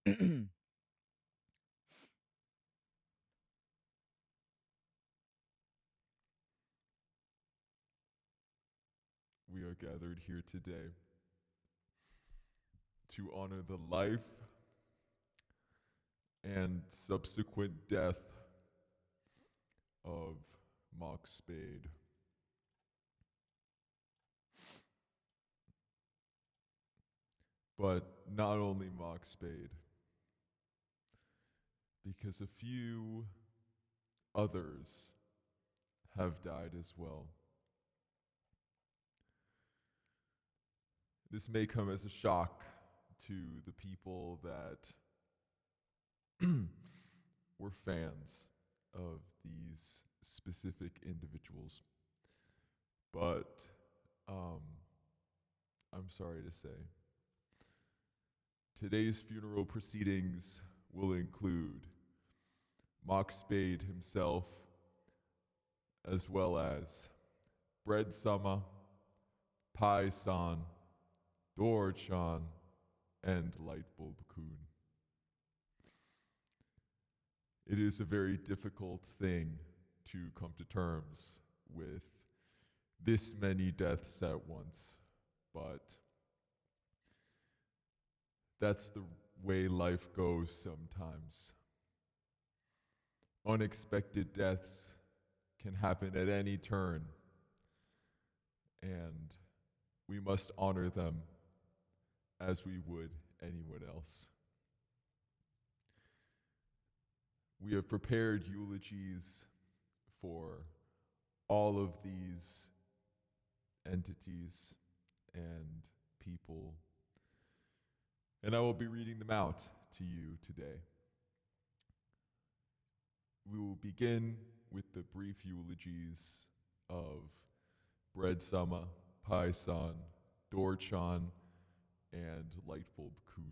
We are gathered here today to honor the life and subsequent death of Mockspade. But not only Mockspade, because a few others have died as well. This may come as a shock to the people that were fans of these specific individuals. But I'm sorry to say, today's funeral proceedings will include Mock Spade himself, as well as Bread Sama, Pai San, Dorchan, and Lightbulb Kun. It is a very difficult thing to come to terms with this many deaths at once, but that's the way life goes sometimes. Unexpected deaths can happen at any turn, and we must honor them as we would anyone else. We have prepared eulogies for all of these entities and people, and I will be reading them out to you today. We will begin with the brief eulogies of Bread Sama, Pai San, Dorchan, and Lightbulb Kun.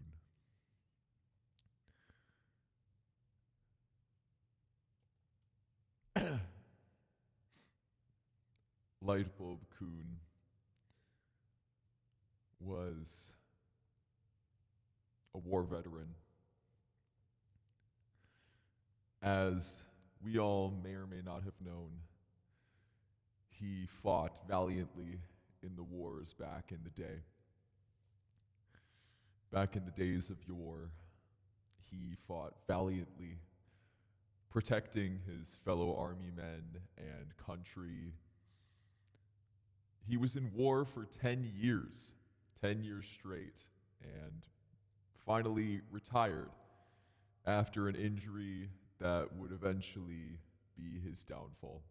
Lightbulb Kun was a war veteran. As we all may or may not have known, he fought valiantly in the wars back in the day. Back in the days of yore, he fought valiantly, protecting his fellow army men and country. He was in war for 10 years straight, and finally retired after an injury that would eventually be his downfall.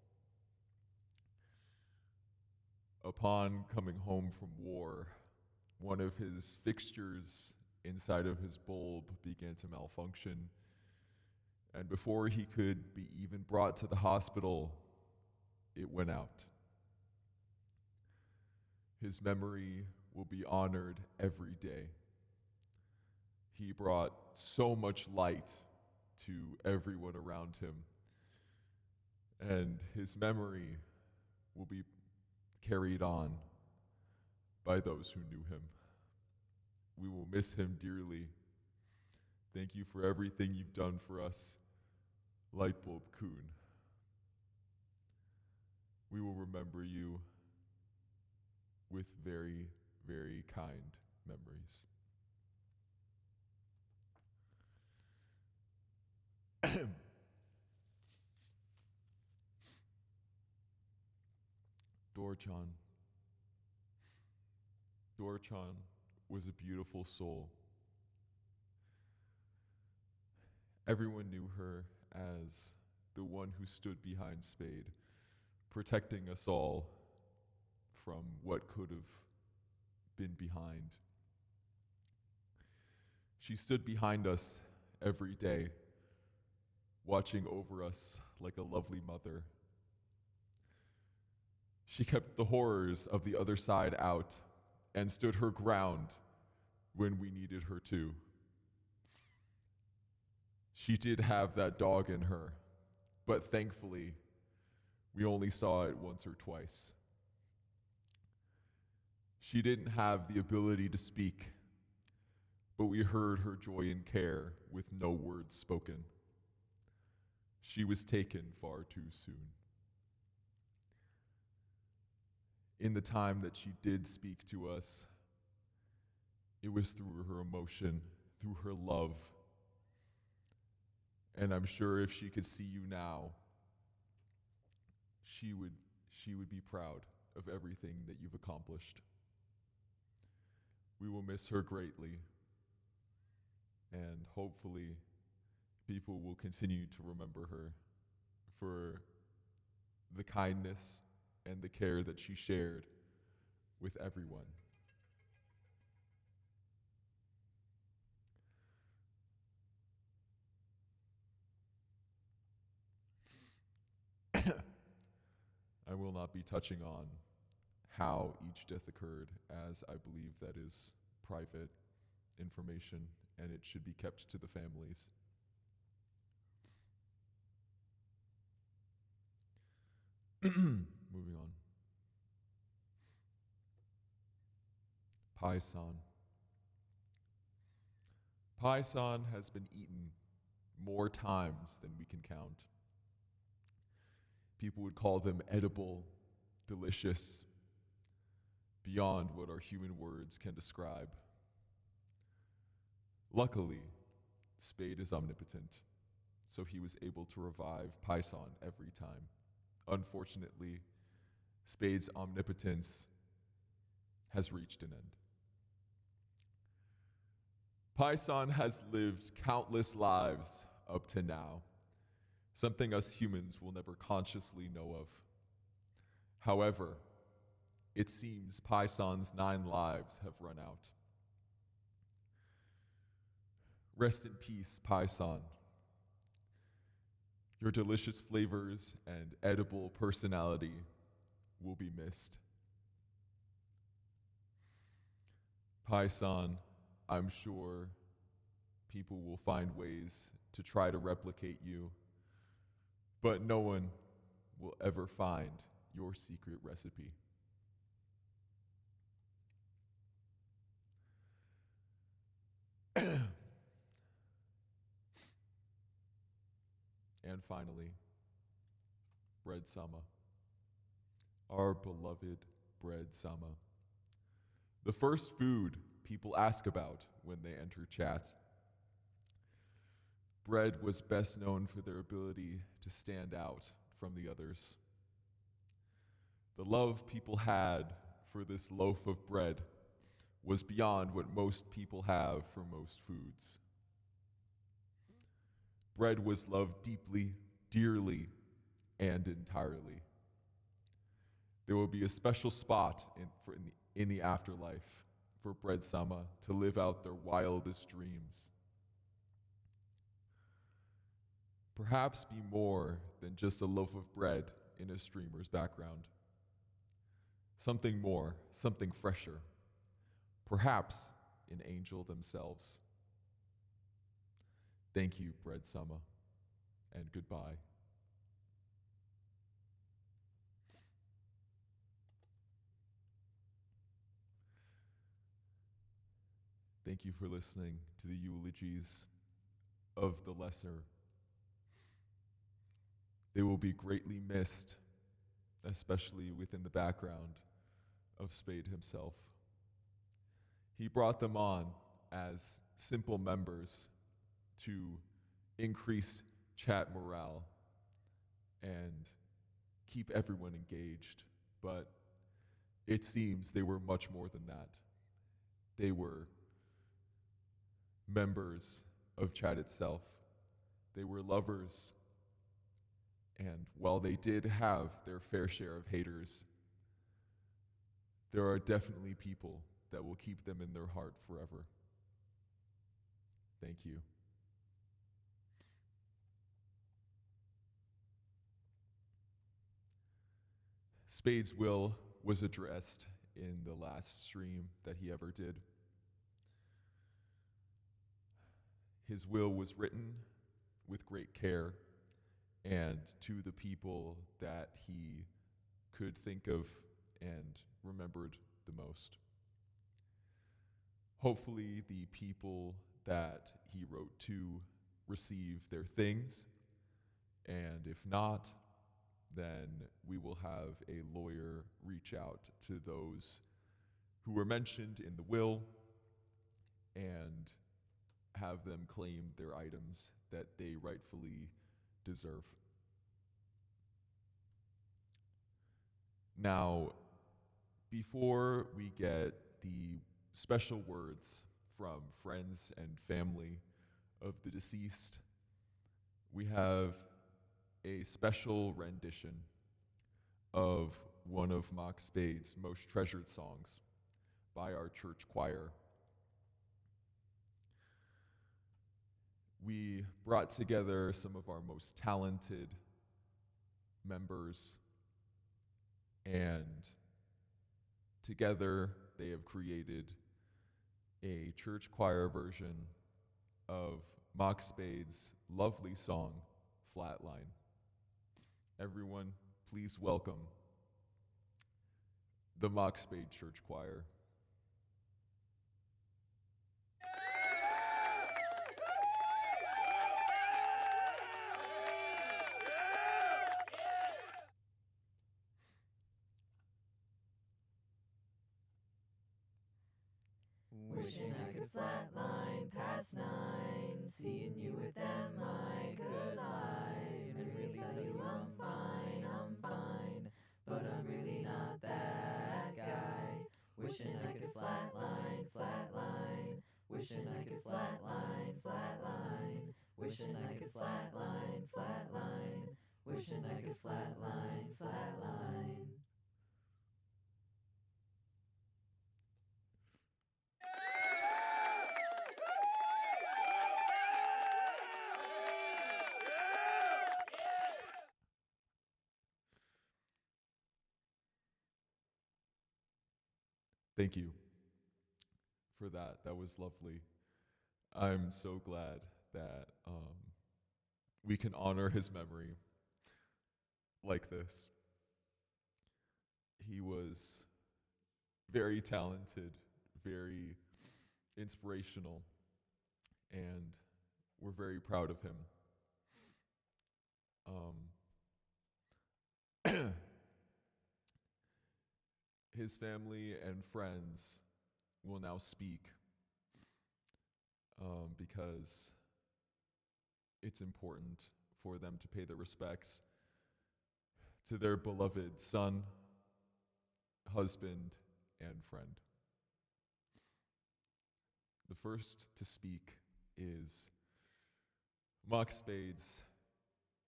Upon coming home from war, one of his fixtures inside of his bulb began to malfunction, and before he could be even brought to the hospital, it went out. His memory will be honored every day. He brought so much light to everyone around him, and his memory will be carried on by those who knew him. We will miss him dearly. Thank you for everything you've done for us, Lightbulb Kun. We will remember you with very, very kind memories. Dorchan. Dorchan was a beautiful soul. Everyone knew her as the one who stood behind Spade, protecting us all from what could have been behind. She stood behind us every day, watching over us like a lovely mother. She kept the horrors of the other side out and stood her ground when we needed her to. She did have that dog in her, but thankfully, we only saw it once or twice. She didn't have the ability to speak, but we heard her joy and care with no words spoken. She was taken far too soon. In the time that she did speak to us, it was through her emotion, through her love. And I'm sure if she could see you now, she would be proud of everything that you've accomplished. We will miss her greatly, and hopefully people will continue to remember her for the kindness and the care that she shared with everyone. I will not be touching on how each death occurred, as I believe that is private information and it should be kept to the families. Moving on. Paisan. Paisan has been eaten more times than we can count. People would call them edible, delicious, beyond what our human words can describe. Luckily, Spade is omnipotent, so he was able to revive Paisan every time. Unfortunately, Spade's omnipotence has reached an end. Paisan has lived countless lives up to now, something us humans will never consciously know of. However, it seems Paisan's 9 lives have run out. Rest in peace, Paisan. Your delicious flavors and edible personality will be missed. Paisan, I'm sure people will find ways to try to replicate you, but no one will ever find your secret recipe. And finally, Bread Sama, our beloved Bread Sama. The first food people ask about when they enter chat. Bread was best known for their ability to stand out from the others. The love people had for this loaf of bread was beyond what most people have for most foods. Bread was loved deeply, dearly, and entirely. There will be a special spot in the afterlife for Bread Sama to live out their wildest dreams. Perhaps be more than just a loaf of bread in a streamer's background. Something more, something fresher. Perhaps an angel themselves. Thank you, Bread Sama, and goodbye. Thank you for listening to the eulogies of the lesser. They will be greatly missed, especially within the background of Spade himself. He brought them on as simple members to increase chat morale and keep everyone engaged, but it seems they were much more than that. They were members of chat itself. They were lovers, and while they did have their fair share of haters, there are definitely people that will keep them in their heart forever. Thank you. Spade's will was addressed in the last stream that he ever did. His will was written with great care and to the people that he could think of and remembered the most. Hopefully, the people that he wrote to receive their things, and if not, then we will have a lawyer reach out to those who were mentioned in the will and have them claim their items that they rightfully deserve. Now, before we get the special words from friends and family of the deceased, we have a special rendition of one of Mockspade's most treasured songs by our church choir. We brought together some of our most talented members, and together they have created a church choir version of Mockspade's lovely song, Flatline. Everyone, please welcome the Mockspade Church Choir. Wishing I could flatline past 9, seeing you with them I could lie, and really tell you I'm fine, but I'm really not that guy. Wishing I could flatline, wishing I could flatline, wishing I could flatline, wishing I could flatline. Thank you for that. That was lovely. I'm so glad that we can honor his memory like this. He was very talented, very inspirational, and we're very proud of him. His family and friends will now speak because it's important for them to pay their respects to their beloved son, husband, and friend. The first to speak is Mockspade's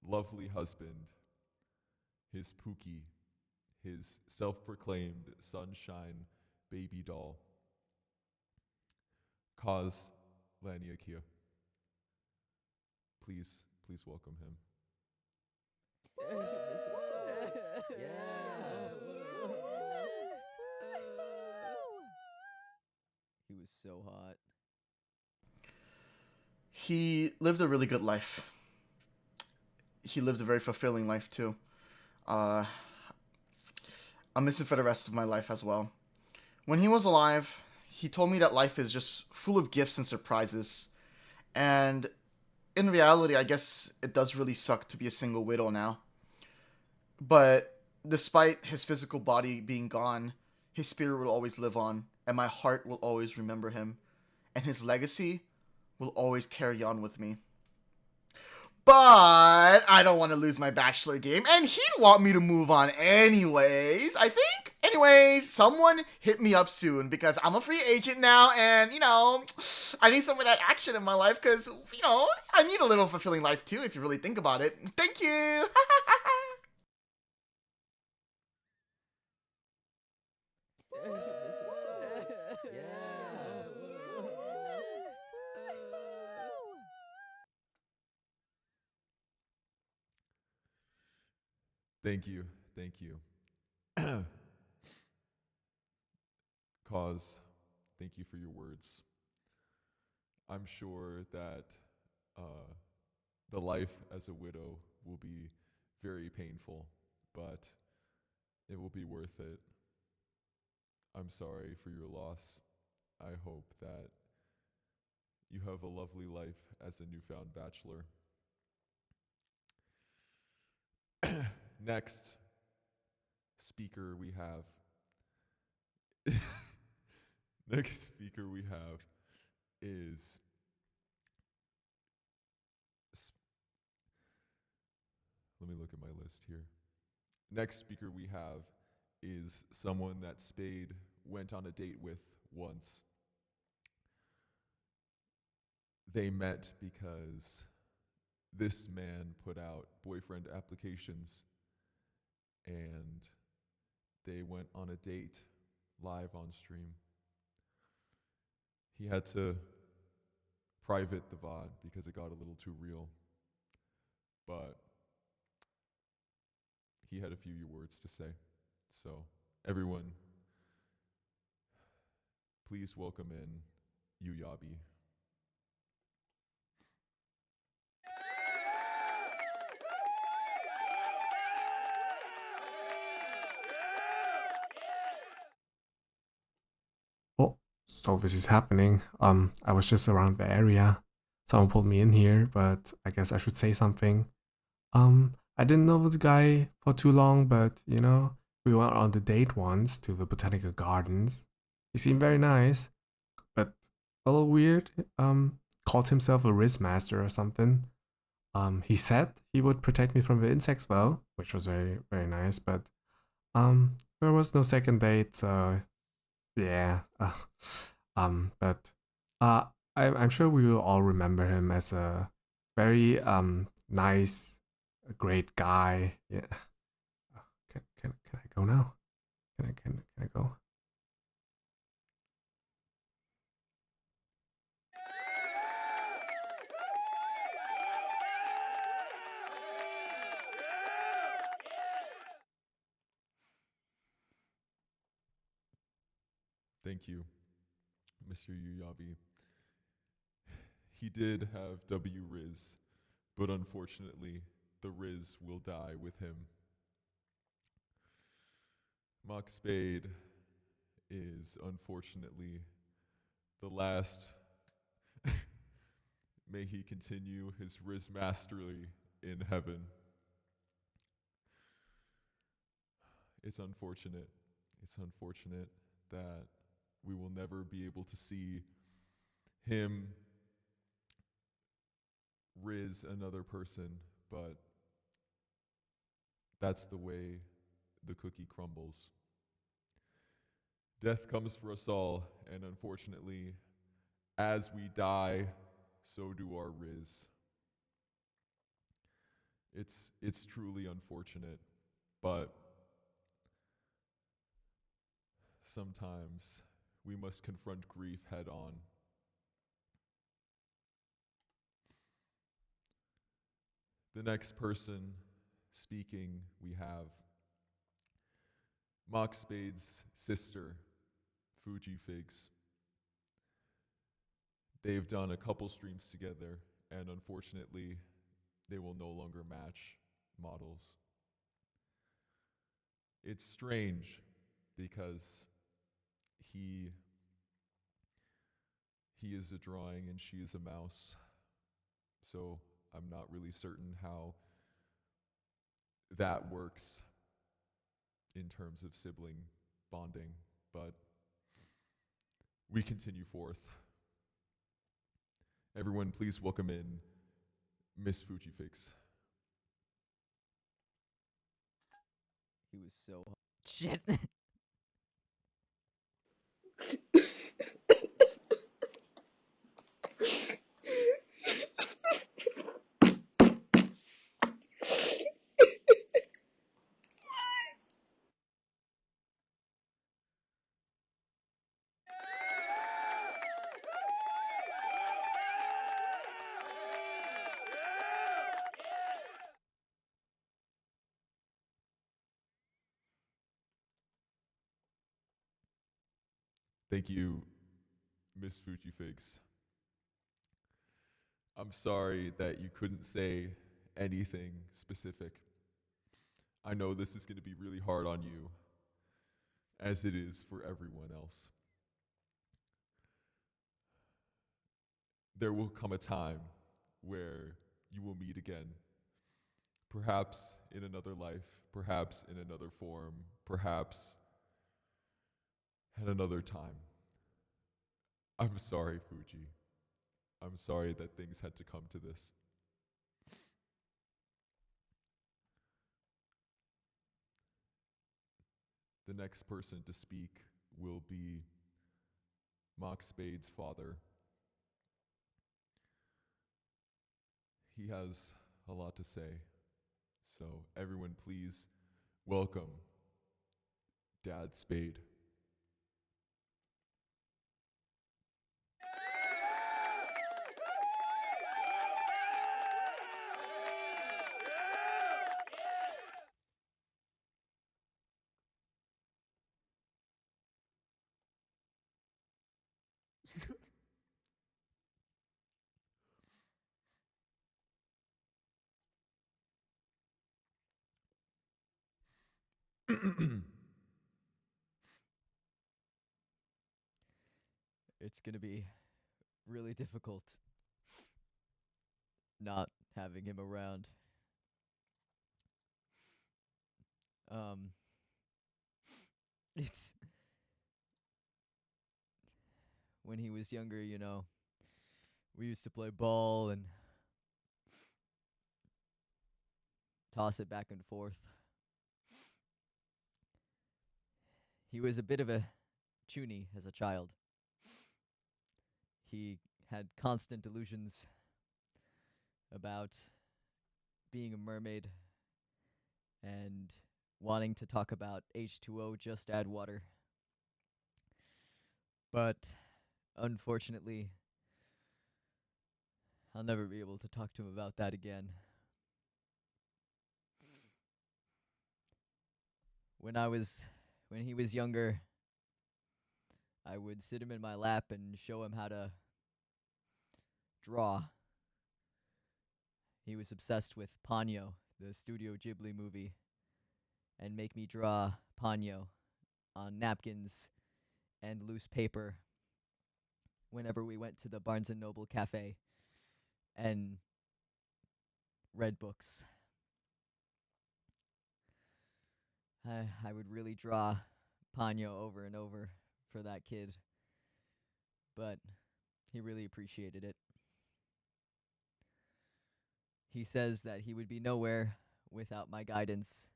lovely husband, his Pookie, his self-proclaimed sunshine baby doll, Kaz Laniakia. Please welcome him. He was so hot. He lived a really good life. He lived a very fulfilling life too. I'll miss him for the rest of my life as well. When he was alive, he told me that life is just full of gifts and surprises. And in reality, I guess it does really suck to be a single widow now. But despite his physical body being gone, his spirit will always live on, and my heart will always remember him. And his legacy will always carry on with me. But I don't want to lose my bachelor game, and he'd want me to move on anyways, I think. Anyways, someone hit me up soon, because I'm a free agent now, and, I need some of that action in my life, because, I need a little fulfilling life too, if you really think about it. Thank you! Thank you. Cause, thank you for your words. I'm sure that the life as a widow will be very painful, but it will be worth it. I'm sorry for your loss, I hope that you have a lovely life as a newfound bachelor. Next speaker we have. Next speaker we have is. Let me look at my list here. Next speaker we have is someone that Spade went on a date with once. They met because this man put out boyfriend applications and they went on a date live on stream. He had to private the VOD because it got a little too real, but he had a few words to say. So, everyone, please welcome in Yuyabi. Oh, so this is happening. I was just around the area. Someone pulled me in here, but I guess I should say something. I didn't know the guy for too long, but you know, we went on the date once to the botanical gardens. He seemed very nice, but a little weird. Called himself a Riz master or something. He said he would protect me from the insects though, which was very, very nice, but there was no second date, so yeah. But I'm sure we will all remember him as a very nice, great guy. Yeah. Can I go now? Can I go? Thank you, Mr. Yuyabi. He did have W Riz, but unfortunately, the Riz will die with him. Mockspade is unfortunately the last. May he continue his Riz mastery in heaven. It's unfortunate. It's unfortunate that we will never be able to see him Riz another person, but that's the way the cookie crumbles. Death comes for us all, and unfortunately, as we die, so do our Riz. It's truly unfortunate, but sometimes we must confront grief head on. The next person speaking, we have Mockspade's sister, Fuji Figs. They've done a couple streams together, and unfortunately, they will no longer match models. It's strange because he is a drawing and she is a mouse. So I'm not really certain how that works in terms of sibling bonding, but we continue forth. Everyone, please welcome in Miss Fujifix. He was so hot. Shit. Thank you, Miss Fujifix. I'm sorry that you couldn't say anything specific. I know this is going to be really hard on you, as it is for everyone else. there will come a time where you will meet again. Perhaps in another life, perhaps in another form, perhaps at another time. I'm sorry, Fuji. I'm sorry that things had to come to this. The next person to speak will be Mockspade's father. He has a lot to say. So, everyone, please welcome Dad Spade. It's gonna be really difficult not having him around. Um, it's when he was younger, we used to play ball and toss it back and forth. He was a bit of a chuny as a child. He had constant delusions about being a mermaid and wanting to talk about H2O, just add water. But unfortunately, I'll never be able to talk to him about that again. When he was younger, I would sit him in my lap and show him how to draw. He was obsessed with Ponyo, the Studio Ghibli movie, and make me draw Ponyo on napkins and loose paper whenever we went to the Barnes & Noble cafe and read books. I would really draw Ponyo over and over for that kid, but he really appreciated it. He says that he would be nowhere without my guidance,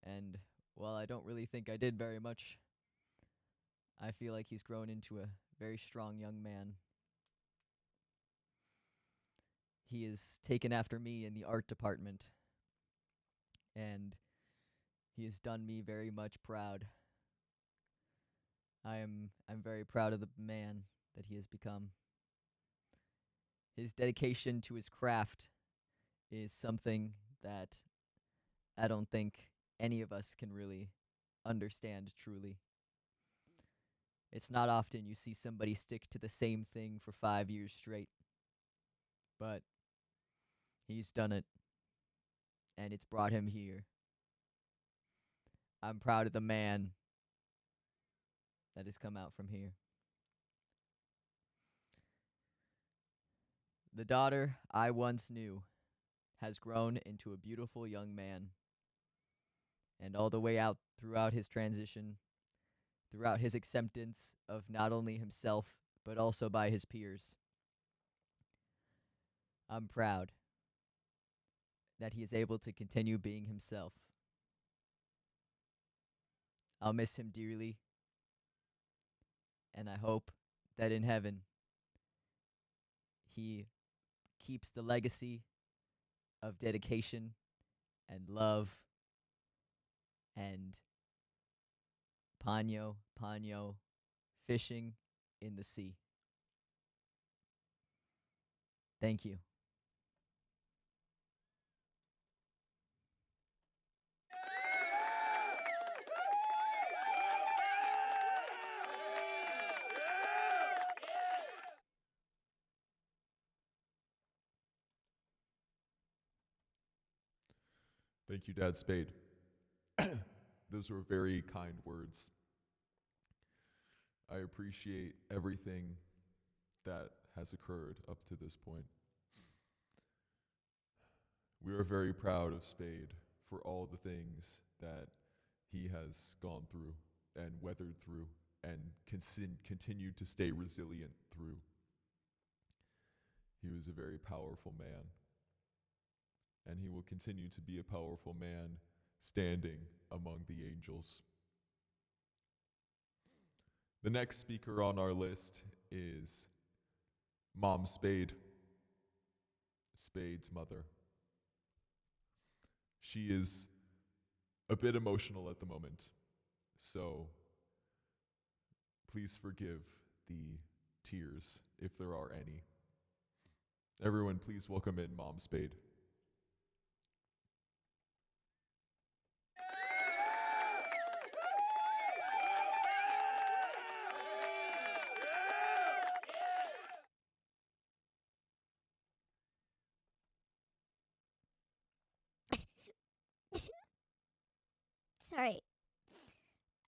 and while I don't really think I did very much, I feel like he's grown into a very strong young man. He is taken after me in the art department, and he has done me very much proud. I'm very proud of the man that he has become. His dedication to his craft is something that I don't think any of us can really understand truly. It's not often you see somebody stick to the same thing for 5 years straight, but he's done it, and it's brought him here. I'm proud of the man that has come out from here. The daughter I once knew has grown into a beautiful young man, and all the way out throughout his transition, throughout his acceptance of not only himself, but also by his peers. I'm proud that he is able to continue being himself. I'll miss him dearly, and I hope that in heaven he keeps the legacy of dedication and love and Ponyo, fishing in the sea. Thank you. Thank you, Dad Spade. Those were very kind words. I appreciate everything that has occurred up to this point. We are very proud of Spade for all the things that he has gone through and weathered through and continued to stay resilient through. He was a very powerful man, and he will continue to be a powerful man standing among the angels. The next speaker on our list is Mom Spade, Spade's mother. She is a bit emotional at the moment, so please forgive the tears if there are any. Everyone, please welcome in Mom Spade. Sorry.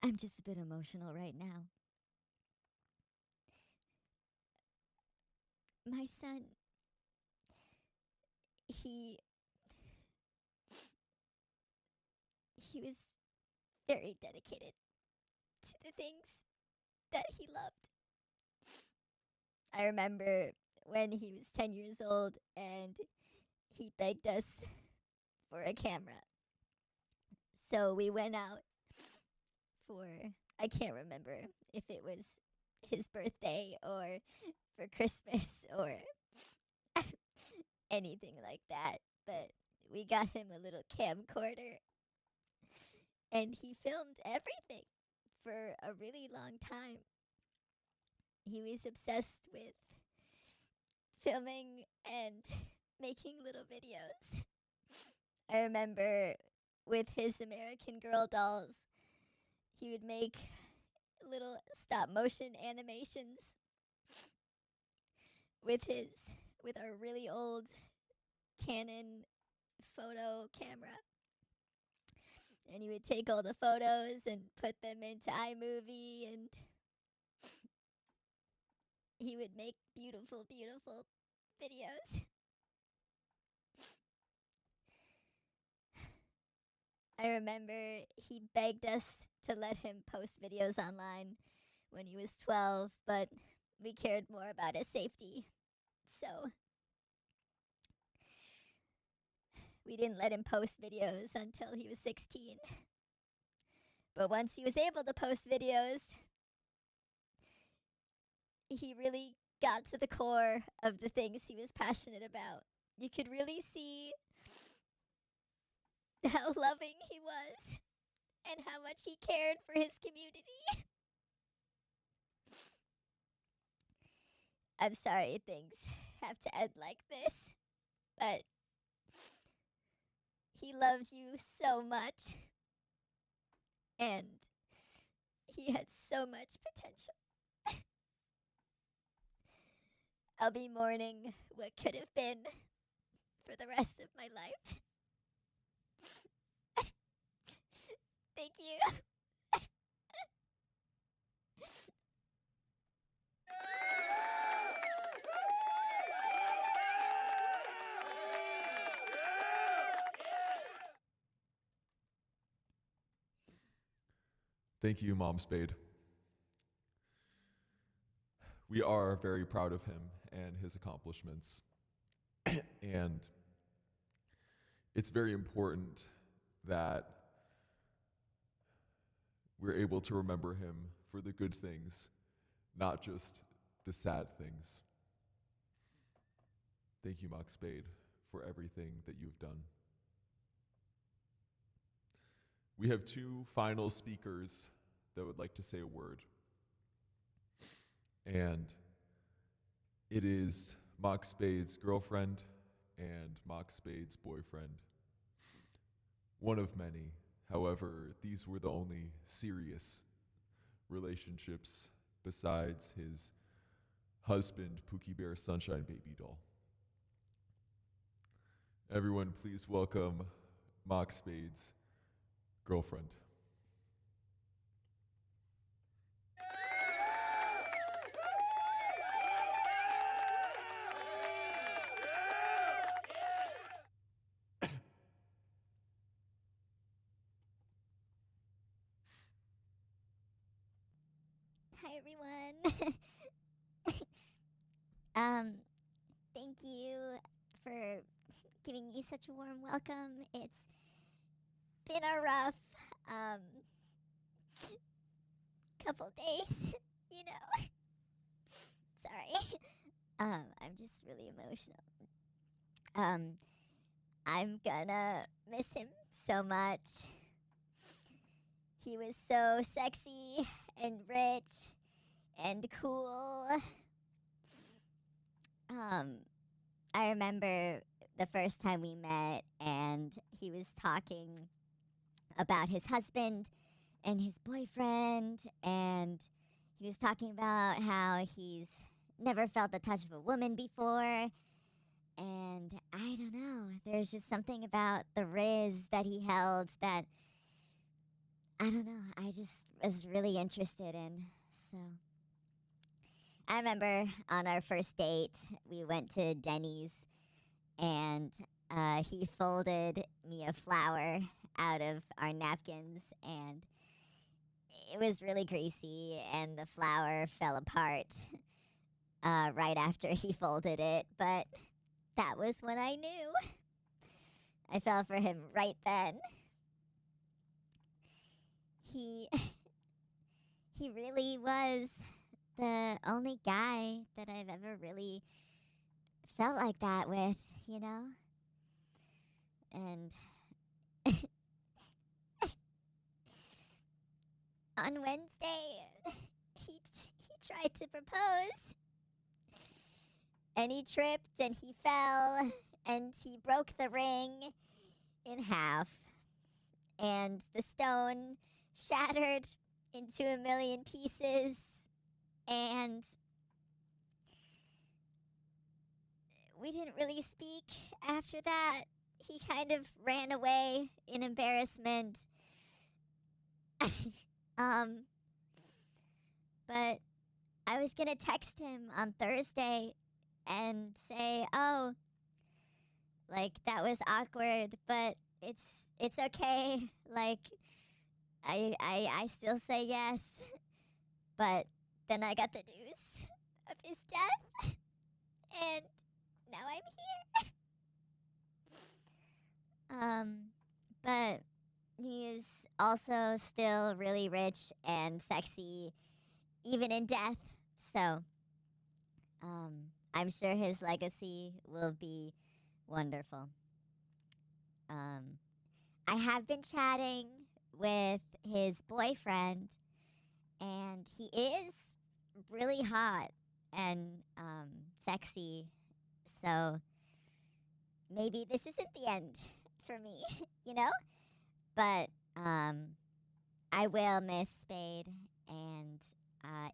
I'm just a bit emotional right now. My son, he was very dedicated to the things that he loved. I remember when he was 10 years old and he begged us for a camera. So we went out for, I can't remember if it was his birthday or for Christmas or anything like that, but we got him a little camcorder and he filmed everything for a really long time. He was obsessed with filming and making little videos. I remember with his American Girl dolls, he would make little stop motion animations with our really old Canon photo camera. And he would take all the photos and put them into iMovie, and he would make beautiful, beautiful videos. I remember he begged us to let him post videos online when he was 12, but we cared more about his safety. So we didn't let him post videos until he was 16. But once he was able to post videos, he really got to the core of the things he was passionate about. You could really see how loving he was and how much he cared for his community. I'm sorry things have to end like this, but he loved you so much, and he had so much potential. I'll be mourning what could have been for the rest of my life. Thank you. Thank you, Mom Spade. We are very proud of him and his accomplishments. And it's very important that we're able to remember him for the good things, not just the sad things. Thank you, Mom Spade, for everything that you've done. We have two final speakers that would like to say a word. And it is Mock Spade's girlfriend and Mock Spade's boyfriend. One of many. However, these were the only serious relationships besides his husband, Pookie Bear Sunshine Baby Doll. Everyone, please welcome Mock Spade's girlfriend. Hi, everyone. um, thank you for giving me such a warm welcome. It's been a rough um couple days, you know. Sorry. I'm just really emotional. I'm gonna miss him so much. He was so sexy and rich and cool. I remember the first time we met, and he was talking about his husband and his boyfriend, and he was talking about how he's never felt the touch of a woman before. And I don't know, there's just something about the riz that he held that I don't know, I just was really interested in. So I remember on our first date, we went to Denny's, and he folded me a flower out of our napkins, and it was really greasy, and the flower fell apart right after he folded it. But that was when I knew. I fell for him right then. He he really was the only guy that I've ever really felt like that with, you know? And on Wednesday, he tried to propose, and he tripped and he fell and he broke the ring in half, and the stone shattered into a million pieces, and we didn't really speak after that. He kind of ran away in embarrassment. But I was gonna text him on Thursday and say, "Oh, like that was awkward, but it's okay. Like I still say yes." But then I got the news of his death, and now I'm here. But he is also still really rich and sexy, even in death. So, I'm sure his legacy will be wonderful. I have been chatting with his boyfriend, and he is really hot and sexy. So maybe this isn't the end for me, you know? But I will miss Spade, and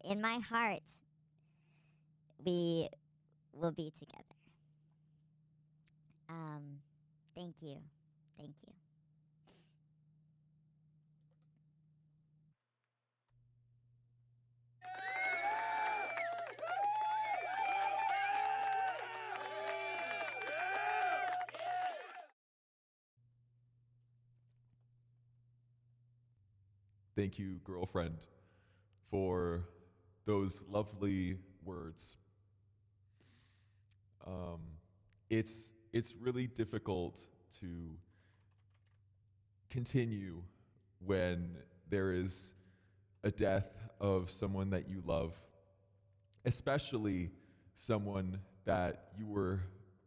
in my heart, we will be together. Thank you. Thank you. Thank you, girlfriend, for those lovely words. Um, it's really difficult to continue when there is a death of someone that you love, especially someone that you were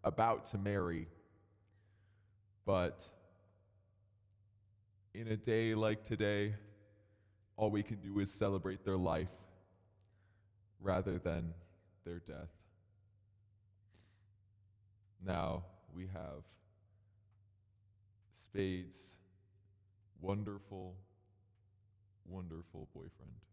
about to marry. But in a day like today, all we can do is celebrate their life rather than their death. Now we have Spade's wonderful, wonderful boyfriend.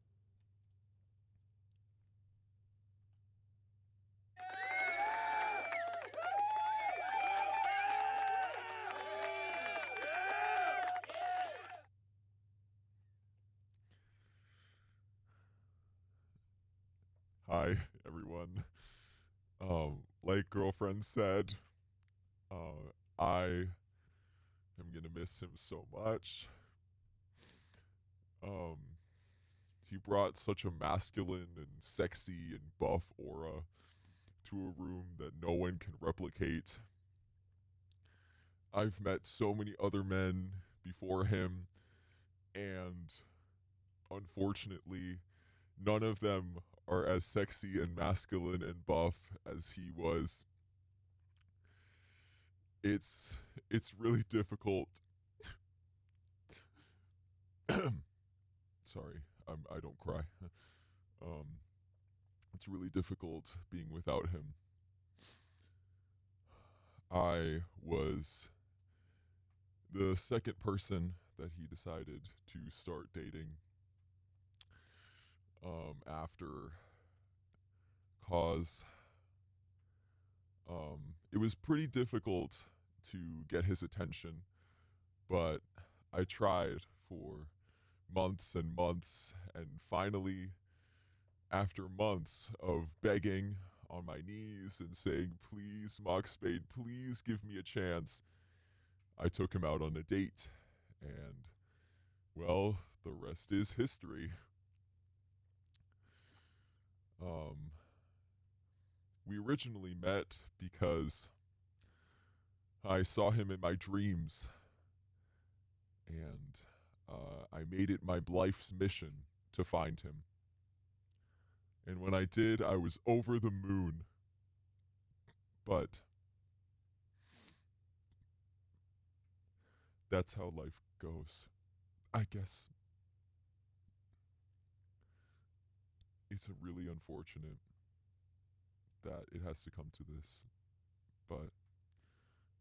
Hi, everyone. Like girlfriend said, I am gonna miss him so much. Um, he brought such a masculine and sexy and buff aura to a room that no one can replicate. I've met so many other men before him, and unfortunately, none of them are as sexy and masculine and buff as he was. It's really difficult. Sorry, I don't cry. Um, it's really difficult being without him. I was the second person that he decided to start dating after cause it was pretty difficult to get his attention, but I tried for months and months, and finally, after months of begging on my knees and saying, please, Mockspade, please give me a chance, I took him out on a date, and, well, the rest is history. We originally met because I saw him in my dreams, and I made it my life's mission to find him. And when I did, I was over the moon. But that's how life goes. I guess it's really unfortunate that it has to come to this, but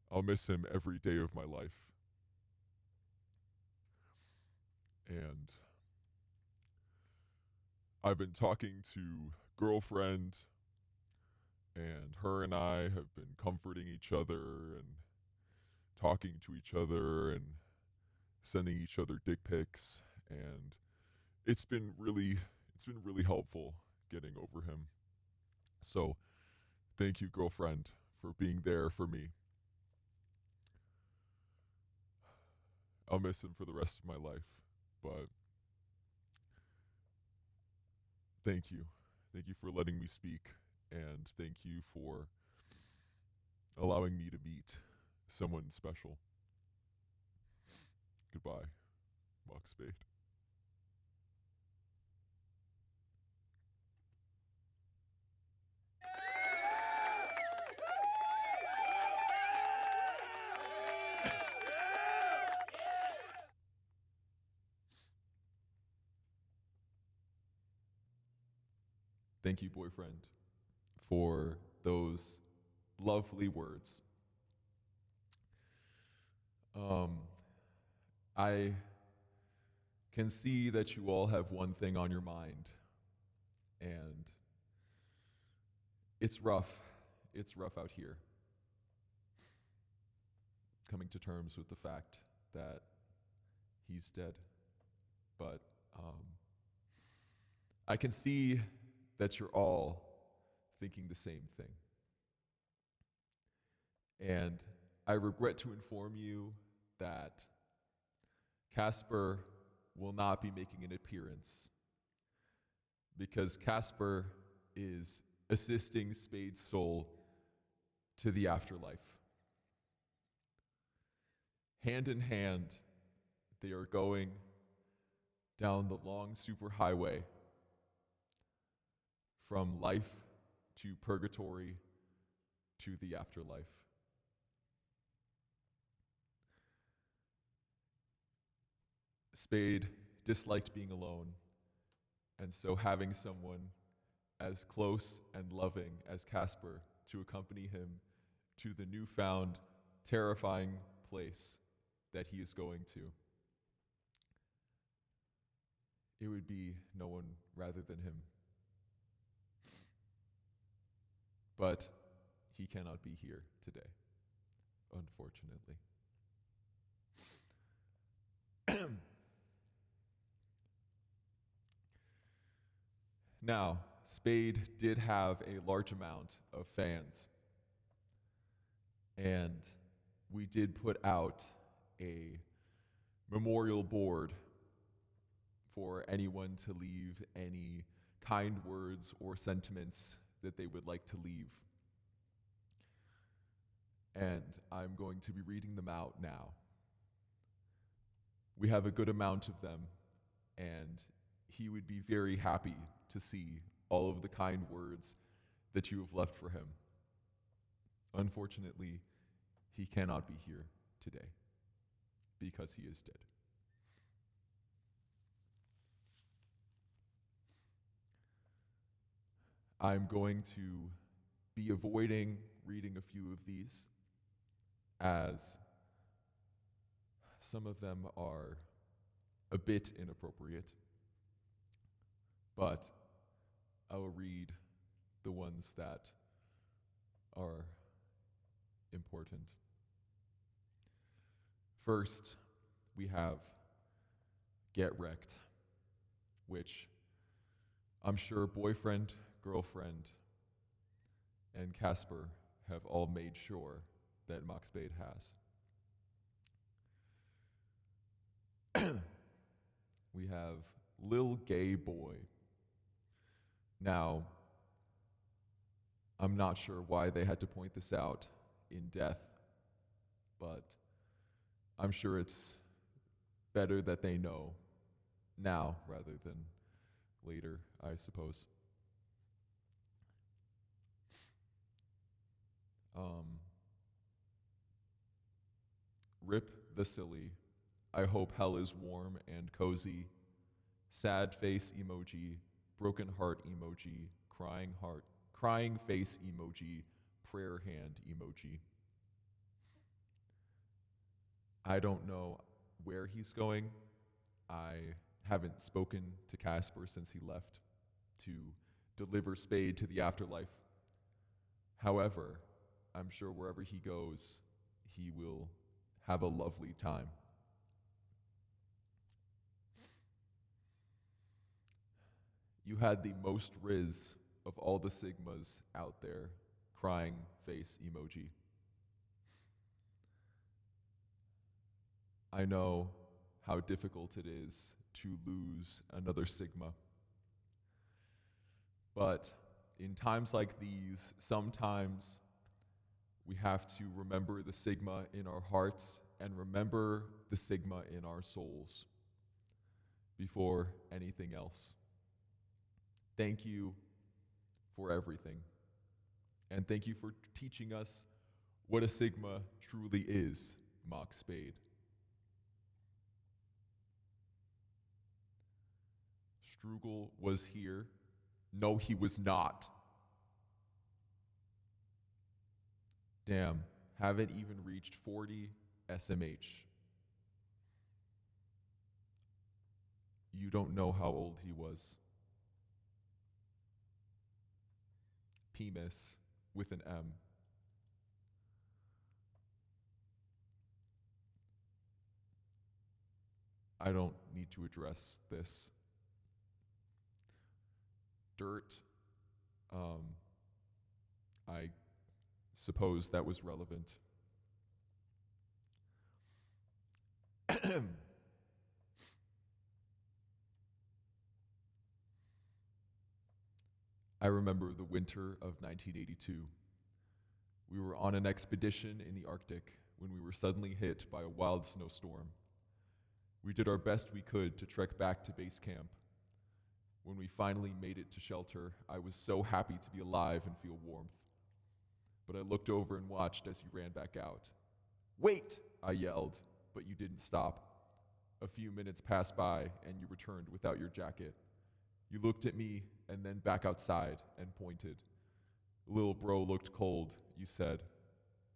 I'll miss him every day of my life. And I've been talking to girlfriend, and her and I have been comforting each other and talking to each other and sending each other dick pics, and it's been really helpful getting over him. So thank you, girlfriend, for being there for me. I'll miss him for the rest of my life, but thank you. Thank you for letting me speak, and thank you for allowing me to meet someone special. Goodbye, Mockspade. Thank you, boyfriend, for those lovely words. I can see that you all have one thing on your mind, and it's rough. It's rough out here. Coming to terms with the fact that he's dead. But I can see that you're all thinking the same thing. And I regret to inform you that Casper will not be making an appearance because Casper is assisting Spade's soul to the afterlife. Hand in hand, they are going down the long superhighway from life to purgatory to the afterlife. Spade disliked being alone, and so having someone as close and loving as Casper to accompany him to the newfound, terrifying place that he is going to, it would be no one rather than him. But he cannot be here today, unfortunately. Now, Spade did have a large amount of fans, and we did put out a memorial board for anyone to leave any kind words or sentiments that they would like to leave. And I'm going to be reading them out now. We have a good amount of them, and he would be very happy to see all of the kind words that you have left for him. Unfortunately, he cannot be here today because he is dead. I'm going to be avoiding reading a few of these, as some of them are a bit inappropriate, but I will read the ones that are important. First, we have Get Wrecked, which I'm sure boyfriend, girlfriend, and Casper have all made sure that Mockspade has. We have Lil Gay Boy. Now, I'm not sure why they had to point this out in death, but I'm sure it's better that they know now rather than later, I suppose. Rip the Silly. I hope hell is warm and cozy. Sad face emoji, broken heart emoji, crying face emoji, prayer hand emoji. I don't know where he's going. I haven't spoken to Casper since he left to deliver Spade to the afterlife. However, I'm sure wherever he goes, he will have a lovely time. You had the most riz of all the Sigmas out there, crying face emoji. I know how difficult it is to lose another Sigma. But in times like these, sometimes we have to remember the Sigma in our hearts and remember the Sigma in our souls before anything else. Thank you for everything. And thank you for teaching us what a Sigma truly is, Mockspade. Strugel was here. No, he was not. Damn, haven't even reached 40 SMH. You don't know how old he was. Penis with an M. I don't need to address this. Dirt, I suppose that was relevant. I remember the winter of 1982. We were on an expedition in the Arctic when we were suddenly hit by a wild snowstorm. We did our best we could to trek back to base camp. When we finally made it to shelter, I was so happy to be alive and feel warmth. But I looked over and watched as you ran back out. "Wait!" I yelled, but you didn't stop. A few minutes passed by and you returned without your jacket. You looked at me and then back outside and pointed. "Lil bro looked cold," you said.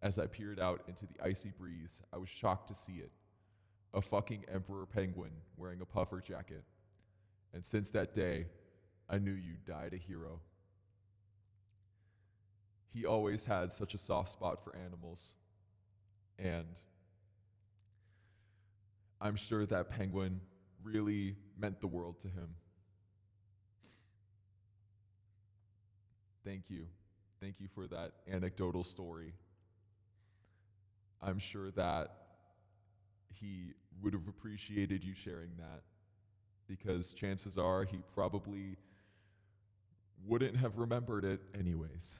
As I peered out into the icy breeze, I was shocked to see it. A fucking emperor penguin wearing a puffer jacket. And since that day, I knew you died a hero. He always had such a soft spot for animals. And I'm sure that penguin really meant the world to him. Thank you. Thank you for that anecdotal story. I'm sure that he would have appreciated you sharing that. because chances are he probably wouldn't have remembered it anyways.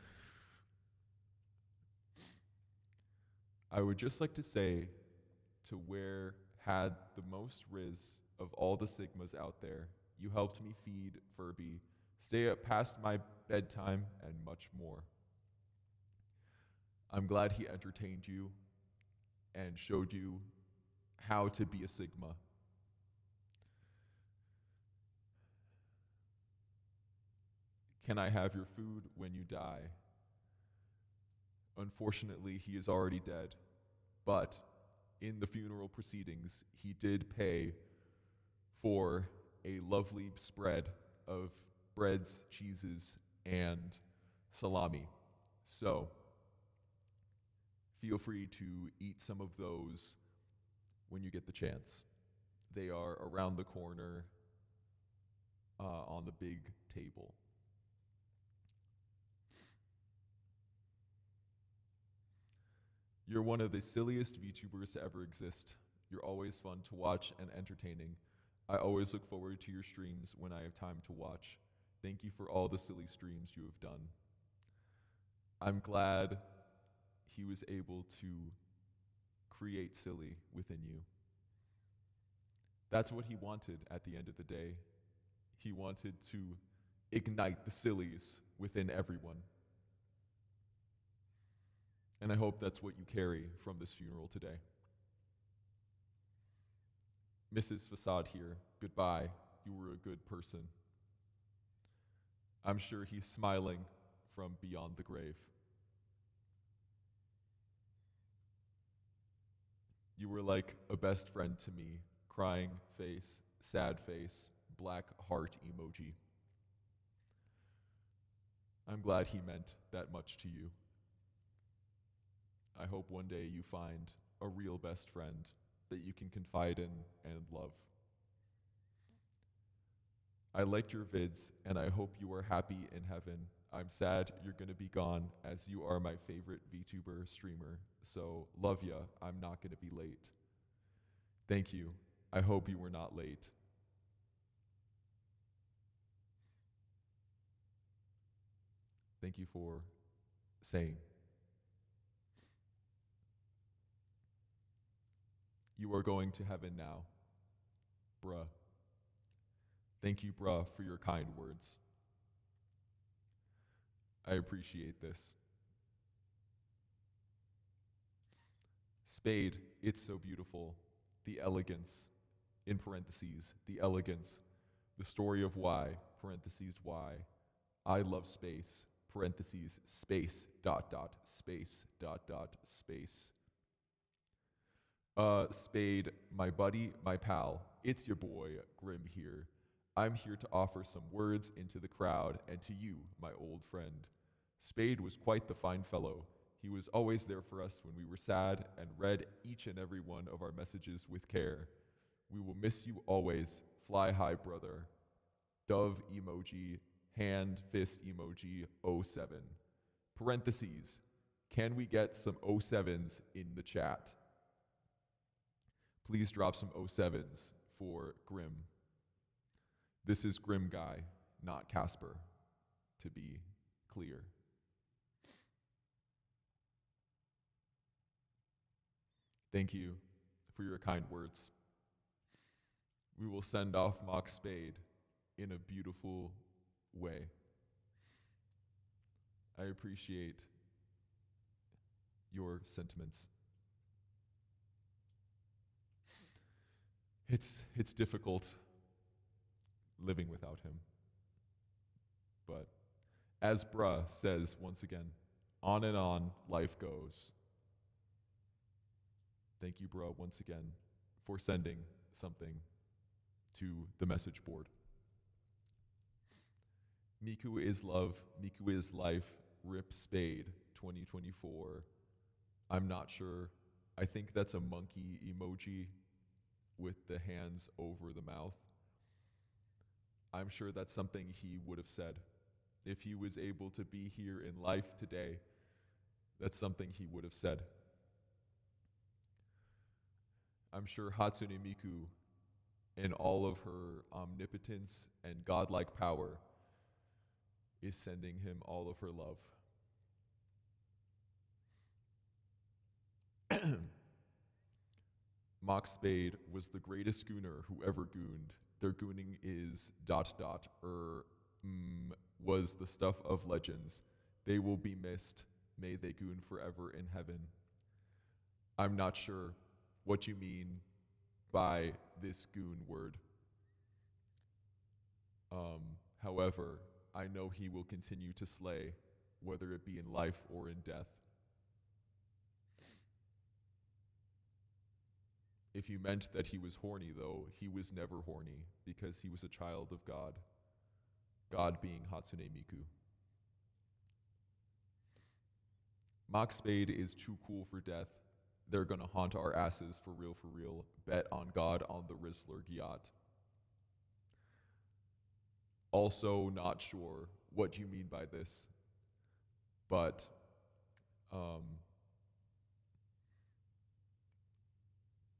I would just like to say to where had the most riz of all the Sigmas out there, you helped me feed Furby, stay up past my bedtime, and much more. I'm glad he entertained you and showed you how to be a Sigma. Can I have your food when you die? Unfortunately, he is already dead, but in the funeral proceedings, he did pay for a lovely spread of breads, cheeses, and salami. So, feel free to eat some of those when you get the chance. They are around the corner on the big table. You're one of the silliest VTubers to ever exist. You're always fun to watch and entertaining. I always look forward to your streams when I have time to watch. Thank you for all the silly streams you have done. I'm glad he was able to create silly within you. That's what he wanted at the end of the day. He wanted to ignite the sillies within everyone. And I hope that's what you carry from this funeral today. Mrs. Facade here, goodbye. You were a good person. I'm sure he's smiling from beyond the grave. You were like a best friend to me, crying face, sad face, black heart emoji. I'm glad he meant that much to you. I hope one day you find a real best friend that you can confide in and love. I liked your vids, and I hope you are happy in heaven. I'm sad you're gonna be gone, as you are my favorite VTuber streamer, so love ya, I'm not gonna be late. Thank you. I hope you were not late. Thank you for saying. You are going to heaven now. Bruh. Thank you, bruh, for your kind words. I appreciate this. Spade, it's so beautiful. The elegance, in parentheses, the elegance, the story of why, parentheses, why. I love space, parentheses, space, dot, dot, space, dot, dot, space. Spade, my buddy, my pal, it's your boy, Grim here. I'm here to offer some words into the crowd and to you, my old friend. Spade was quite the fine fellow. He was always there for us when we were sad and read each and every one of our messages with care. We will miss you always. Fly high, brother. Dove emoji, hand fist emoji, 07. Parentheses, can we get some 07s in the chat? Please drop some 07s for Grim. This is Grim Guy, not Casper, to be clear. Thank you for your kind words. We will send off Mockspade in a beautiful way. I appreciate your sentiments. It's difficult living without him. But as Bruh says once again, on and on life goes. Thank you, Bruh, once again for sending something to the message board. Miku is love, Miku is life, Rip Spade 2024. I'm not sure. I think that's a monkey emoji with the hands over the mouth. I'm sure that's something he would have said. If he was able to be here in life today, that's something he would have said. I'm sure Hatsune Miku in all of her omnipotence and godlike power, is sending him all of her love. Mockspade was the greatest gooner who ever gooned. Their gooning is ... was the stuff of legends. They will be missed. May they goon forever in heaven. I'm not sure what you mean by this goon word. However, I know he will continue to slay, whether it be in life or in death. If you meant that he was horny, though, he was never horny because he was a child of God, God being Hatsune Miku. Mockspade is too cool for death. They're gonna haunt our asses for real, for real. Bet on God on the Rizzler Gyat. Also not sure what you mean by this, but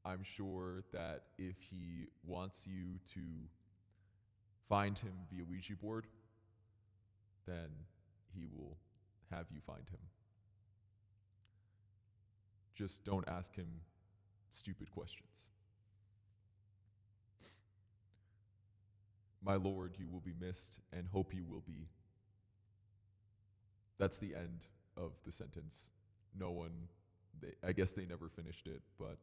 I'm sure that if he wants you to find him via Ouija board, then he will have you find him. Just don't ask him stupid questions. My lord, you will be missed, and hope you will be. That's the end of the sentence. No one, I guess they never finished it, but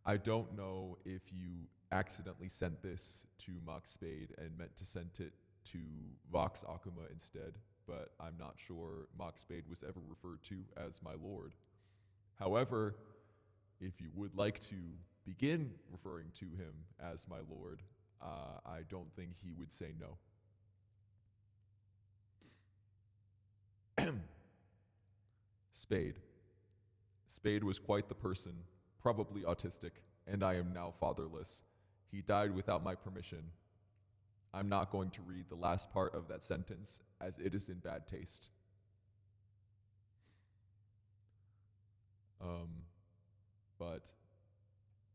I don't know if you accidentally sent this to Mockspade and meant to send it to Vox Akuma instead, but I'm not sure Mockspade was ever referred to as my lord. However, if you would like to begin referring to him as my lord, I don't think he would say no. Spade. Spade was quite the person, probably autistic, and I am now fatherless. He died without my permission. I'm not going to read the last part of that sentence, as it is in bad taste. But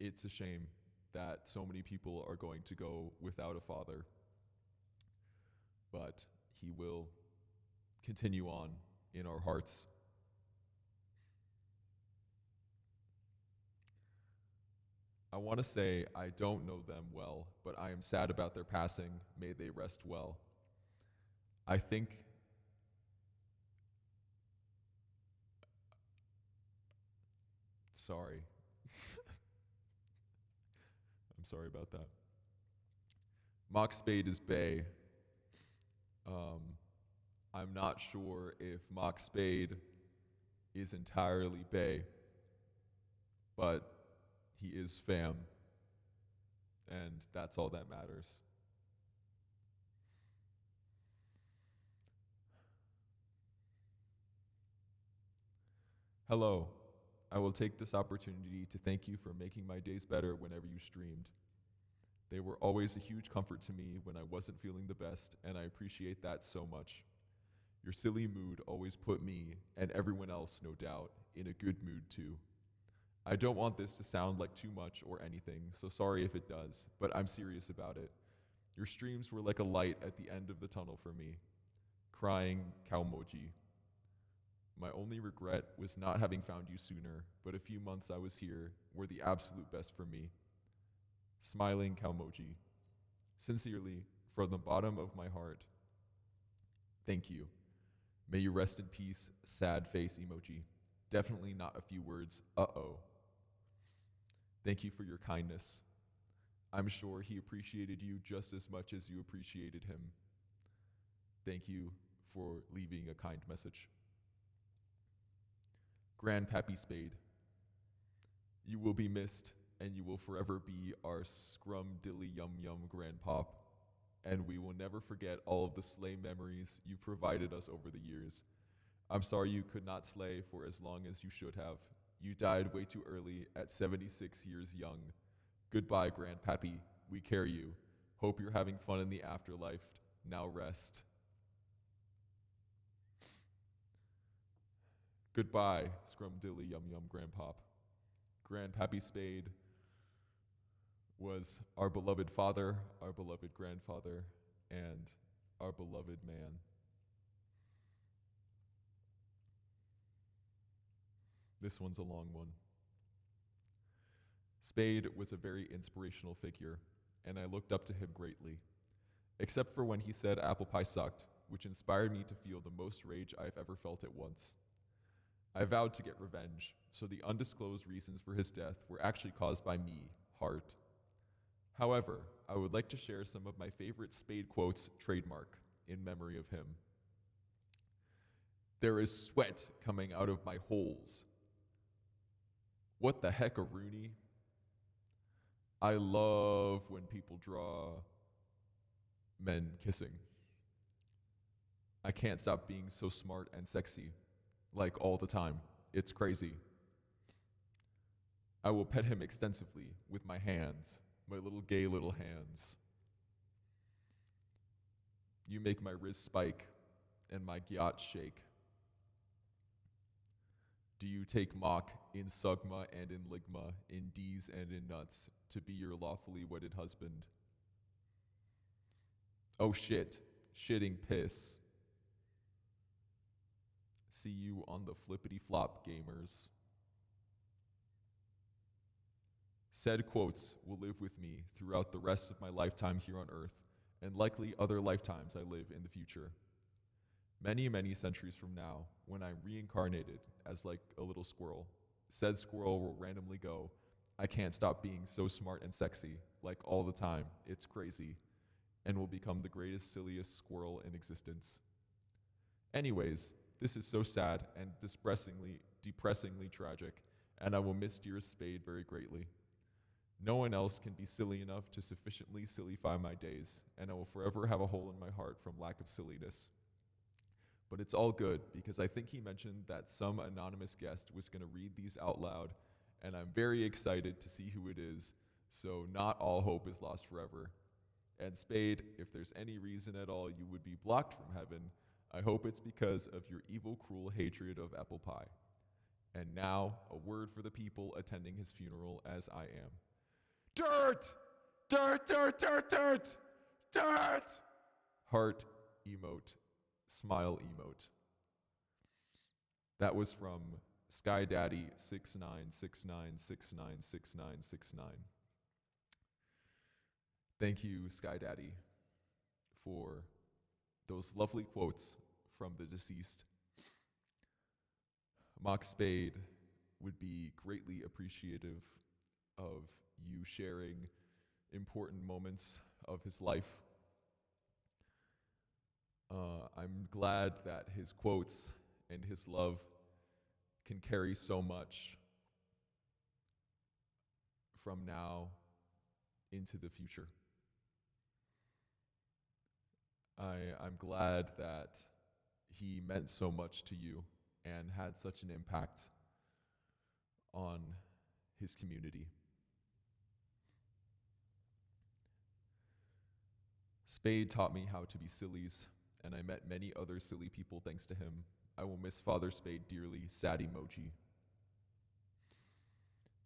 it's a shame that so many people are going to go without a father. But he will continue on in our hearts. I want to say I don't know them well, but I am sad about their passing. May they rest well. I think sorry. I'm sorry about that. Mockspade is Bay. I'm not sure if Mockspade is entirely Bay, but he is fam, and that's all that matters. Hello. I will take this opportunity to thank you for making my days better whenever you streamed. They were always a huge comfort to me when I wasn't feeling the best, and I appreciate that so much. Your silly mood always put me, and everyone else, no doubt, in a good mood too. I don't want this to sound like too much or anything, so sorry if it does, but I'm serious about it. Your streams were like a light at the end of the tunnel for me. Crying Cowmoji. My only regret was not having found you sooner, but a few months I was here were the absolute best for me. Smiling Cowmoji. Sincerely, from the bottom of my heart, thank you. May you rest in peace, sad face emoji. Definitely not a few words, uh-oh. Thank you for your kindness. I'm sure he appreciated you just as much as you appreciated him. Thank you for leaving a kind message. Grandpappy Spade. You will be missed, and you will forever be our scrum dilly yum yum grandpop. And we will never forget all of the slay memories you provided us over the years. I'm sorry you could not slay for as long as you should have. You died way too early at 76 years young. Goodbye, Grandpappy. We carry you. Hope you're having fun in the afterlife. Now rest. Goodbye, Scrum Dilly Yum Yum Grandpop. Grandpappy Spade. was our beloved father, our beloved grandfather, and our beloved man. This one's a long one. Spade was a very inspirational figure, and I looked up to him greatly, except for when he said apple pie sucked, which inspired me to feel the most rage I've ever felt at once. I vowed to get revenge, so the undisclosed reasons for his death were actually caused by me, Hart. However, I would like to share some of my favorite Spade quotes trademark in memory of him. There is sweat coming out of my holes. What the heck, a Rooney? I love when people draw men kissing. I can't stop being so smart and sexy, like all the time. It's crazy. I will pet him extensively with my hands, my little gay little hands. You make my wrist spike and my gyat shake. Do you take mock in sugma and in ligma, in D's and in nuts, to be your lawfully wedded husband? Oh shit, shitting piss. See you on the flippity flop, gamers. Said quotes will live with me throughout the rest of my lifetime here on Earth, and likely other lifetimes I live in the future. Many, many centuries from now, when I'm reincarnated as like a little squirrel, said squirrel will randomly go, I can't stop being so smart and sexy, like all the time, it's crazy, and will become the greatest, silliest squirrel in existence. Anyways, this is so sad and depressingly tragic, and I will miss dearest Spade very greatly. No one else can be silly enough to sufficiently sillify my days, and I will forever have a hole in my heart from lack of silliness. But it's all good, because I think he mentioned that some anonymous guest was going to read these out loud, and I'm very excited to see who it is, so not all hope is lost forever. And Spade, if there's any reason at all you would be blocked from heaven, I hope it's because of your evil, cruel hatred of apple pie. And now, a word for the people attending his funeral as I am. Dirt! Dirt, dirt, dirt, dirt! Dirt! Heart emote. Smile emote. That was from Sky Daddy 696969696969. Thank you, Sky Daddy, for those lovely quotes from the deceased. Mockspade would be greatly appreciative of you sharing important moments of his life. I'm glad that his quotes and his love can carry so much from now into the future. I'm glad that he meant so much to you and had such an impact on his community. Spade taught me how to be sillies, and I met many other silly people thanks to him. I will miss Father Spade dearly. Sad emoji.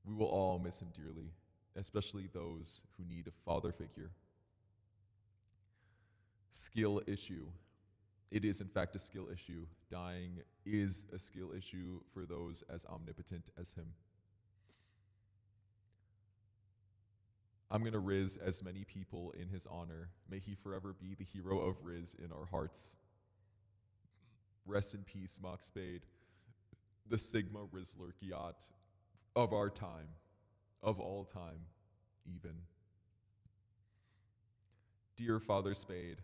We will all miss him dearly, especially those who need a father figure. Skill issue. It is, in fact, a skill issue. Dying is a skill issue for those as omnipotent as him. I'm going to riz as many people in his honor. May he forever be the hero of riz in our hearts. Rest in peace, Mockspade, the Sigma Rizzler Gyat of our time, of all time, even. Dear Father Spade,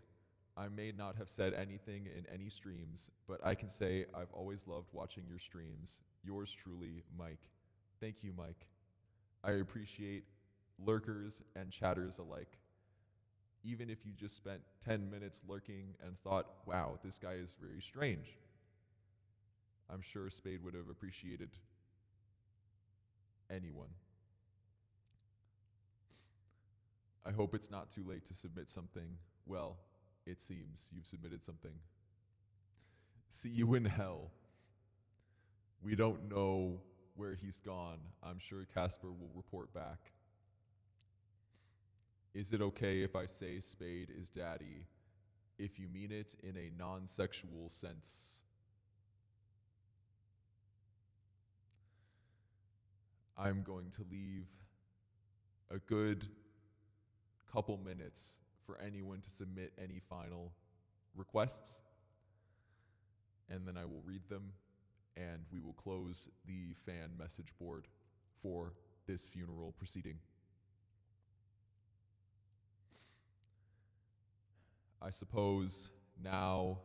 I may not have said anything in any streams, but I can say I've always loved watching your streams. Yours truly, Mike. Thank you, Mike. I appreciate lurkers and chatters alike. Even if you just spent 10 minutes lurking and thought, wow, this guy is very strange, I'm sure Spade would have appreciated anyone. I hope it's not too late to submit something. Well, it seems you've submitted something. See you in hell. We don't know where he's gone. I'm sure Casper will report back. Is it okay if I say Spade is daddy if you mean it in a non-sexual sense? I'm going to leave a good couple minutes for anyone to submit any final requests, and then I will read them, and we will close the fan message board for this funeral proceeding. I suppose now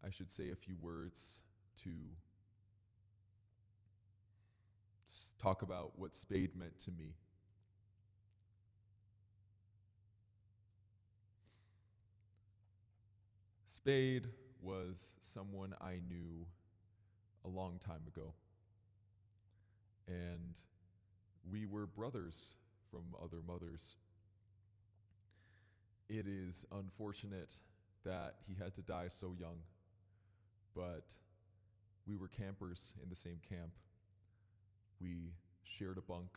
I should say a few words to talk about what Spade meant to me. Spade was someone I knew a long time ago, and we were brothers from other mothers. It is unfortunate that he had to die so young, but we were campers in the same camp. We shared a bunk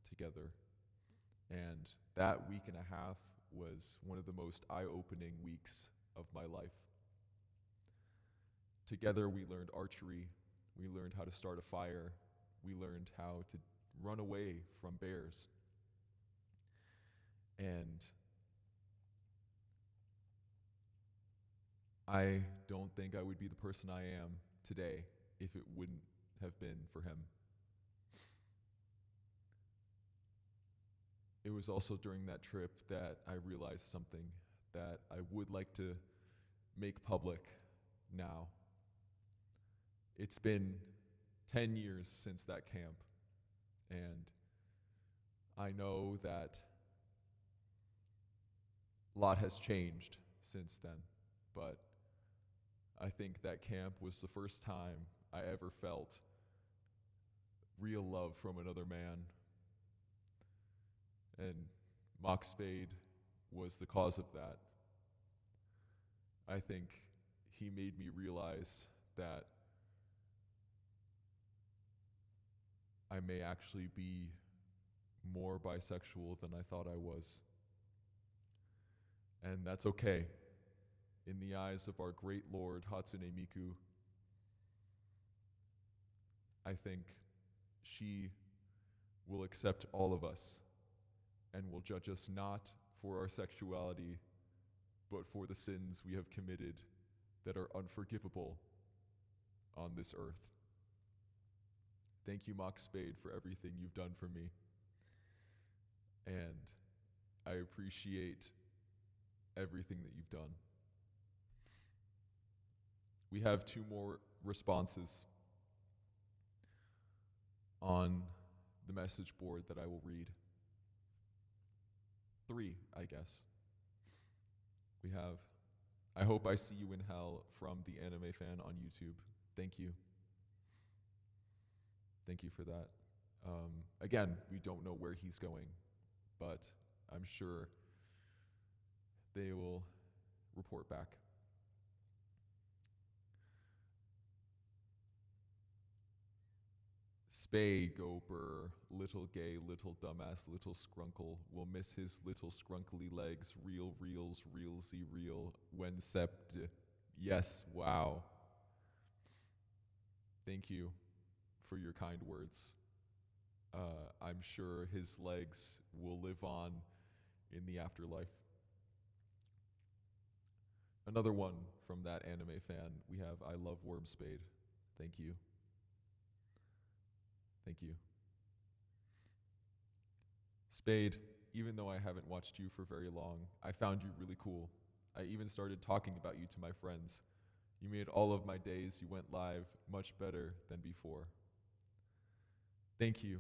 together, and that week and a half was one of the most eye-opening weeks of my life. Together we learned archery, we learned how to start a fire, we learned how to run away from bears. And I don't think I would be the person I am today if it wouldn't have been for him. It was also during that trip that I realized something that I would like to make public now. It's been 10 years since that camp, and I know that a lot has changed since then, but I think that camp was the first time I ever felt real love from another man. And Mockspade was the cause of that. I think he made me realize that I may actually be more bisexual than I thought I was. And that's okay. In the eyes of our great Lord Hatsune Miku, I think she will accept all of us and will judge us not for our sexuality, but for the sins we have committed that are unforgivable on this earth. Thank you, Mockspade, for everything you've done for me. And I appreciate everything that you've done. We have 2 more responses on the message board that I will read. 3, I guess. We have, I hope I see you in hell, from the anime fan on YouTube. Thank you. Thank you for that. Again, we don't know where he's going, but I'm sure they will report back. Spay Goper, little gay, little dumbass, little skrunkle, will miss his little skrunkly legs, real reels, realsy real, when sept. Yes, wow. Thank you for your kind words. I'm sure his legs will live on in the afterlife. Another one from that anime fan, we have I love Wormspade. Thank you. Thank you. Spade, even though I haven't watched you for very long, I found you really cool. I even started talking about you to my friends. You made all of my days you went live much better than before. Thank you.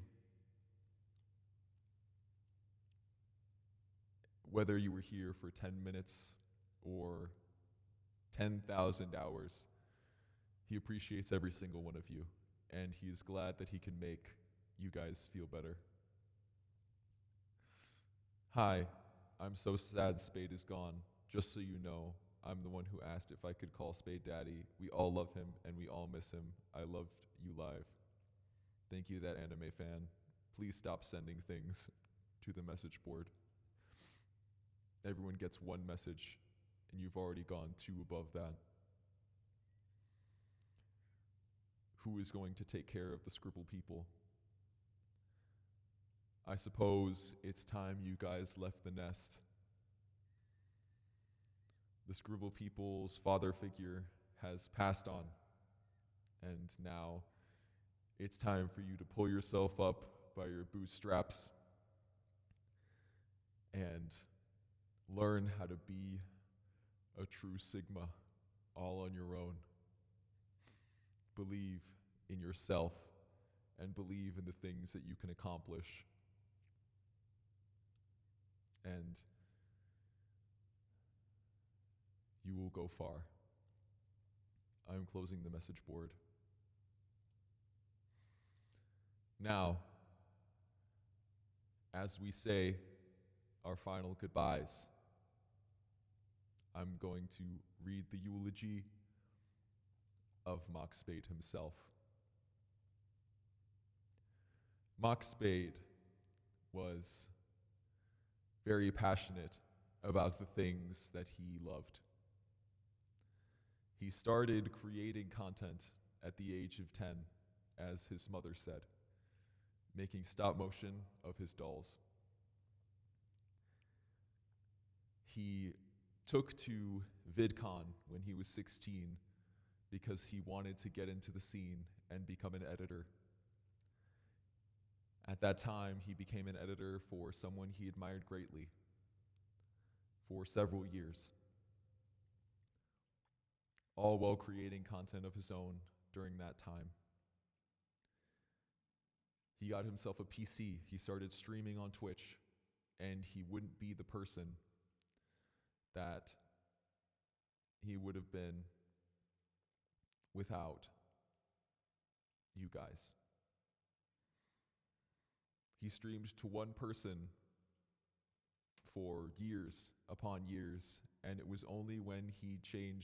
Whether you were here for 10 minutes or 10,000 hours, he appreciates every single one of you, and he is glad that he can make you guys feel better. Hi, I'm so sad Spade is gone. Just so you know, I'm the one who asked if I could call Spade Daddy. We all love him, and we all miss him. I loved you live. Thank you, that anime fan. Please stop sending things. to the message board. Everyone gets one message, and you've already gone two above that. Who is going to take care of the scribble people? I suppose it's time you guys left the nest. The scribble people's father figure has passed on, and now it's time for you to pull yourself up by your bootstraps and learn how to be a true Sigma all on your own. Believe in yourself and believe in the things that you can accomplish. And you will go far. I'm closing the message board. Now, as we say our final goodbyes, I'm going to read the eulogy of Mockspade himself. Mockspade was very passionate about the things that he loved. He started creating content at the age of 10, as his mother said, making stop motion of his dolls. He took to VidCon when he was 16 because he wanted to get into the scene and become an editor. At that time, he became an editor for someone he admired greatly for several years, all while creating content of his own during that time. He got himself a PC, he started streaming on Twitch, and he wouldn't be the person that he would have been without you guys. He streamed to one person for years upon years, and it was only when he turned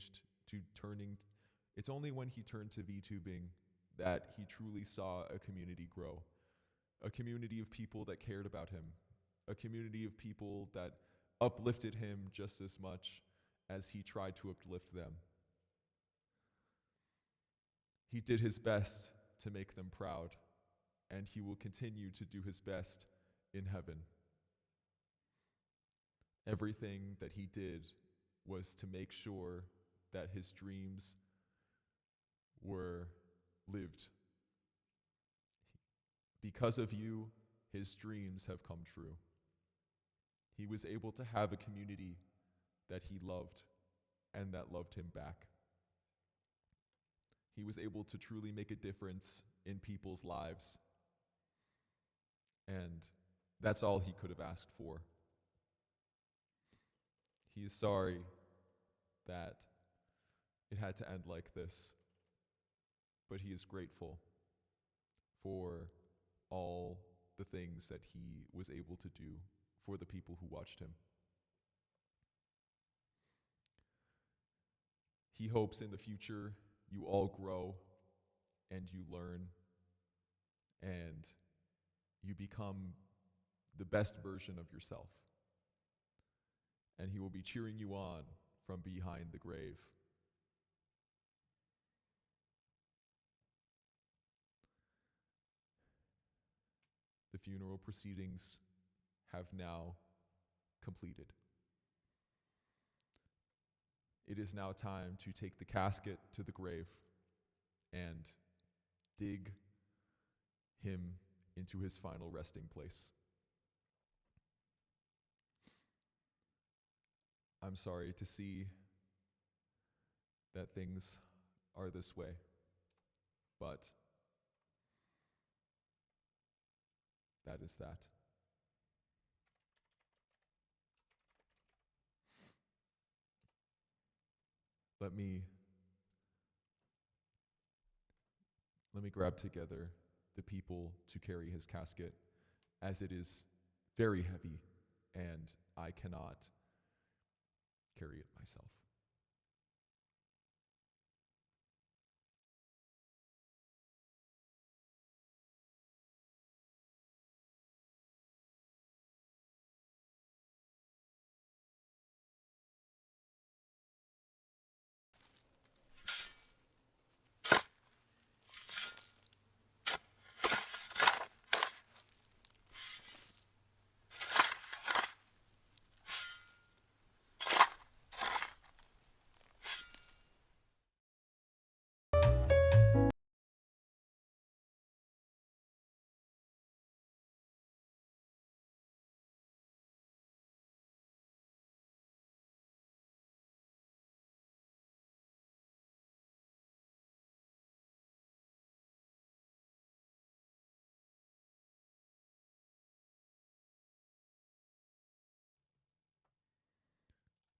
to VTubing that he truly saw a community grow. A community of people that cared about him. A community of people that uplifted him just as much as he tried to uplift them. He did his best to make them proud, and he will continue to do his best in heaven. Everything that he did was to make sure that his dreams were lived. Because of you, his dreams have come true. He was able to have a community that he loved and that loved him back. He was able to truly make a difference in people's lives. And that's all he could have asked for. He is sorry that it had to end like this, but he is grateful for all the things that he was able to do for the people who watched him. He hopes in the future you all grow and you learn and you become the best version of yourself. And he will be cheering you on from behind the grave. The funeral proceedings have now completed. It is now time to take the casket to the grave and dig him into his final resting place. I'm sorry to see that things are this way, but that is that. Let me grab together the people to carry his casket, as it is very heavy and I cannot carry it myself.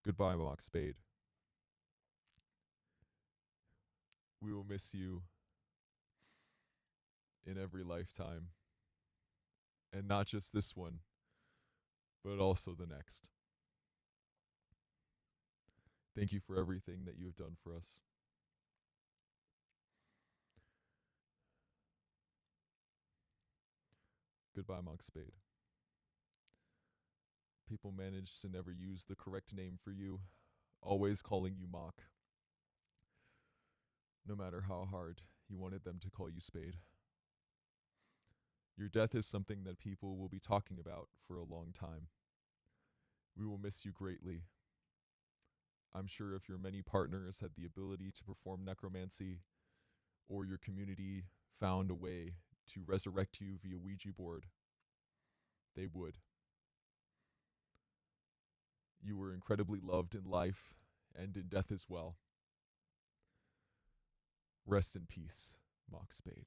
Goodbye, Mockspade. We will miss you in every lifetime, and not just this one, but also the next. Thank you for everything that you have done for us. Goodbye, Mockspade. People manage to never use the correct name for you, always calling you Mock, no matter how hard you wanted them to call you Spade. Your death is something that people will be talking about for a long time. We will miss you greatly. I'm sure if your many partners had the ability to perform necromancy, or your community found a way to resurrect you via Ouija board, they would. You were incredibly loved in life and in death as well. Rest in peace, Mockspade.